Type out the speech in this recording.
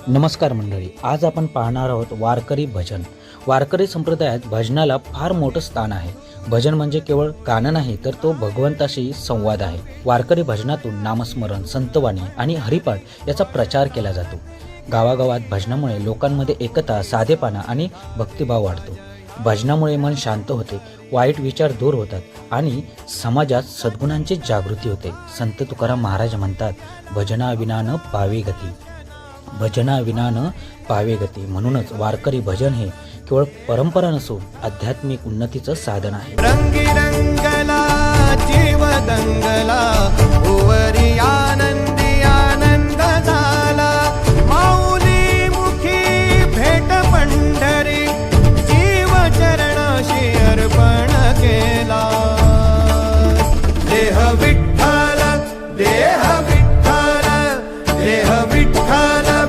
नमस्कार मंडळी, आज आपण पाहणार आहोत वारकरी भजन. वारकरी संप्रदायात भजनाला फार मोठं स्थान आहे. भजन म्हणजे केवळ गाणं नाही, तर तो भगवंताशी संवाद आहे. वारकरी भजनातून नामस्मरण, संतवाणी आणि हरिपाठ याचा प्रचार केला जातो. गावागावात भजनामुळे लोकांमध्ये एकता, साधेपणा आणि भक्तिभाव वाढतो. भजनामुळे मन शांत होते, वाईट विचार दूर होतात आणि समाजात सद्गुणांची जागृती होते. संत तुकाराम महाराज म्हणतात, भजना विना न पावे गती. भजना विना न पावे गती. म्हणूनच वारकरी भजन हे केवळ परंपरा नसून आध्यात्मिक उन्नतीचं साधन आहे. रंगी रंगला जीव दंगला ओवरी आनंद